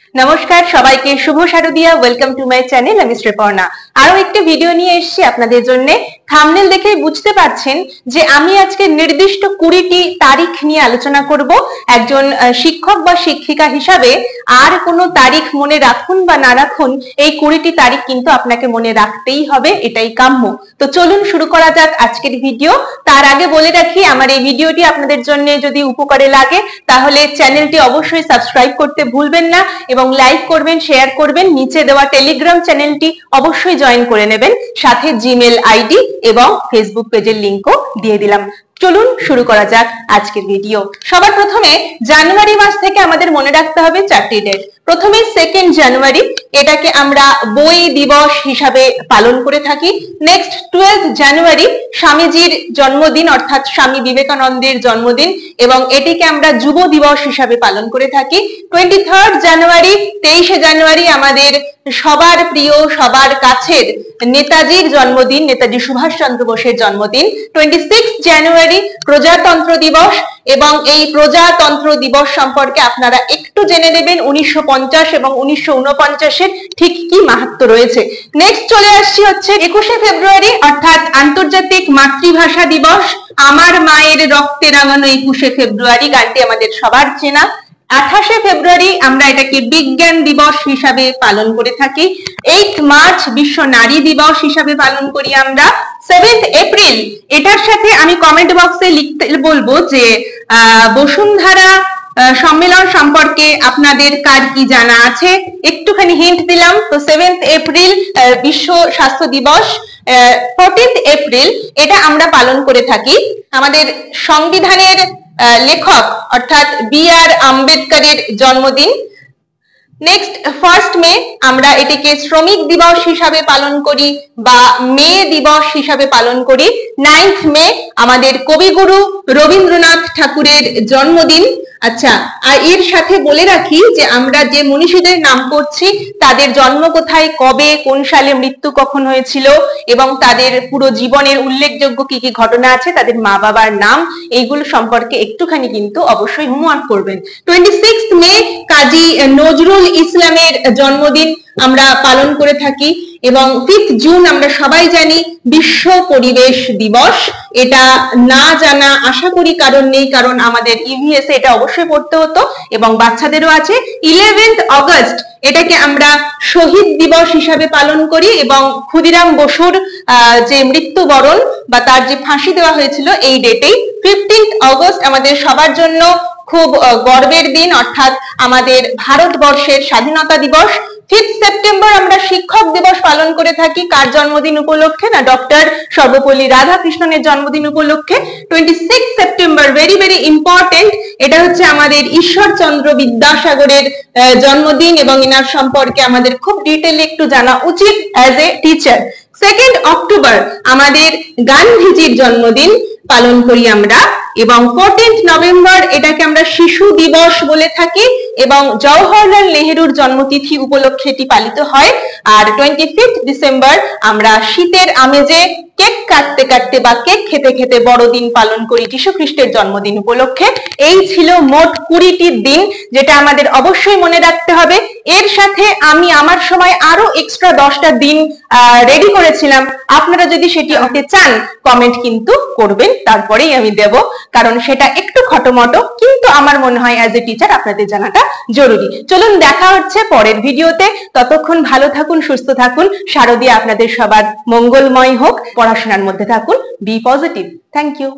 নমস্কার সবাইকে, শুভ শারদিয়া। Welcome to my channel. আমি শ্রীপর্ণা আরো একটি ভিডিও নিয়ে এসেছি আপনাদের জন্য। থাম্বনেল দেখে বুঝতে পারছেন যে আমি আজকে নির্দিষ্ট 20টি তারিখ নিয়ে আলোচনা করব। একজন শিক্ষক বা শিক্ষিকা হিসাবে আর কোনো তারিখ মনে রাখুন বা না রাখুন, এই 20টি তারিখ কিন্তু আপনাকে মনে রাখতেই হবে, এটাই কাম্য। তো চলুন শুরু করা যাক আজকের ভিডিও। তার আগে বলে রাখি, আমার এই ভিডিওটি আপনাদের জন্য যদি উপকারে লাগে তাহলে চ্যানেলটি অবশ্যই সাবস্ক্রাইব করতে ভুলবেন না এবং লাইক করবেন, শেয়ার করবেন। নিচে দেওয়া টেলিগ্রাম চ্যানেলটি অবশ্যই জয়েন করে নেবেন, সাথে জিমেল আইডি এবং ফেসবুক পেজের লিংকও দিয়ে দিলাম। চলুন শুরু করা যাক আজকের ভিডিও। সবার প্রথমে জানুয়ারি মাস থেকে আমাদের মনে রাখতে হবে 4টি ডেট। প্রথমে 2 জানুয়ারি, এটাকে আমরা বই দিবস হিসাবে পালন করে থাকি। নেক্সট 12 জানুয়ারি স্বামীজির জন্মদিন, অর্থাৎ স্বামী বিবেকানন্দের জন্মদিন, এবং এটিকে আমরা যুব দিবস হিসাবে পালন করে থাকি। 23 জানুয়ারি, 23 জানুয়ারি আমাদের সবার প্রিয়, সবার কাছের নেতাজির জন্মদিন, নেতাজি সুভাষচন্দ্র বোসের জন্মদিন। 26 জানুয়ারি প্রজাতন্ত্র দিবস, এবং এই প্রজাতন্ত্র দিবস সম্পর্কে আপনারা একটু জেনে নেবেন 1950 এবং 1949-এর ঠিক কি মাহাত্ম্য রয়েছে। নেক্সট চলে আসছি হচ্ছে 21 ফেব্রুয়ারি, অর্থাৎ আন্তর্জাতিক মাতৃভাষা দিবস। আমার মায়ের রক্তে রাঙানো 21 ফেব্রুয়ারি গানটি আমাদের সবার চেনা। 28 ফেব্রুয়ারি আমরা এটাকে বিজ্ঞান দিবস হিসাবে পালন করে থাকি। 8 মার্চ বিশ্ব নারী দিবস হিসাবে পালন করি আমরা। 7 এপ্রিল, এটার সাথে আমি কমেন্ট বক্সে লিখতে বলবো যে বসুন্ধরা সম্মেলন সম্পর্কে আপনাদের কার কি জানা আছে, একটুখানি হিন্ট দিলাম। তো 7 এপ্রিল বিশ্ব স্বাস্থ্য দিবস। 14 এপ্রিল এটা আমরা পালন করে থাকি আমাদের সংবিধানের লেখক অর্থাৎ বি.আর. আম্বেদকরের জন্মদিন। নেক্সট 1 মে আমরা এটিকে শ্রমিক দিবস হিসাবে পালন করি বা মে দিবস হিসাবে পালন করি। 9 মে আমাদের কবিগুরু রবীন্দ্রনাথ ঠাকুরের জন্মদিন। আচ্ছা, আর এর সাথে বলে রাখি যে আমরা যে মনীষীদের নাম করছি তাদের জন্ম কোথায়, কবে, কোন সালে মৃত্যু কখন হয়েছিল, এবং তাদের পুরো জীবনের উল্লেখযোগ্য কি কি ঘটনা আছে, তাদের মা বাবার নাম, এইগুলো সম্পর্কে একটুখানি কিন্তু অবশ্যই হোমওয়ার্ক করবেন। 26 মে কাজী নজরুল ইসলামের জন্মদিন আমরা পালন করে থাকি। এবং 5 জুন আমরা সবাই জানি বিশ্ব পরিবেশ দিবস। এটা না জানা আশা করি কারণ নেই, কারণ আমাদের ইভিএস এটা অবশ্যই পড়তে হতো এবং বাচ্চাদেরও আছে। 11 অগস্ট এটাকে আমরা শহীদ দিবস হিসাবে পালন করি এবং ক্ষুদিরাম বসুর যে মৃত্যুবরণ বা তার যে ফাঁসি দেওয়া হয়েছিল এই ডেটেই। 15 অগস্ট আমাদের সবার জন্য খুব গর্বের দিন, অর্থাৎ আমাদের ভারতবর্ষের স্বাধীনতা দিবস। 5 সেপ্টেম্বর আমরা শিক্ষক দিবস পালন করে থাকি কার জন্মদিন উপলক্ষে, না ডক্টর সর্বপল্লী রাধাকৃষ্ণনের জন্মদিন উপলক্ষে। 26 সেপ্টেম্বর ভেরি ভেরি ইম্পর্টেন্ট, এটা হচ্ছে আমাদের ঈশ্বরচন্দ্র বিদ্যাসাগরের জন্মদিন এবং এনার সম্পর্কে আমাদের খুব ডিটেইলে একটু জানা উচিত অ্যাজ এ টিচার। 2 অক্টোবর আমাদের গান্ধীজির জন্মদিন পালন করি আমরা, এবং 14 নভেম্বর এটাকে আমরা শিশু দিবস বলে থাকি এবং জওহরলাল নেহেরুর জন্মতিথি উপলক্ষে এটি পালিত হয়। আর 25 ডিসেম্বর আমরা শীতের আমেজে কেক কাটতে কাটতে বা কেক খেতে খেতে বড়দিন পালন করি যীশু খ্রিস্টের জন্মদিন উপলক্ষে। এই ছিল মোট 20টি দিন, যেটা আমাদের অবশ্যই মনে রাখতে হবে। এর সাথে আমি আমার সময় আরো এক্সট্রা 10টা দিন রেডি করেছিলাম, আপনারা যদি সেটি হতে চান কমেন্ট কিন্তু করবেন, তারপরেই আমি দেব, কারণ সেটা একটু খটোমটো, কিন্তু আমার মনে হয় অ্যাজ এ টিচার আপনাদের জানাটা জরুরি। চলুন দেখা হচ্ছে পরের ভিডিওতে, ততক্ষণ ভালো থাকুন, সুস্থ থাকুন। শারদিয়া আপনাদের সবার মঙ্গলময় হোক, পড়াশোনার মধ্যে থাকুন, বি পজিটিভ। Thank you.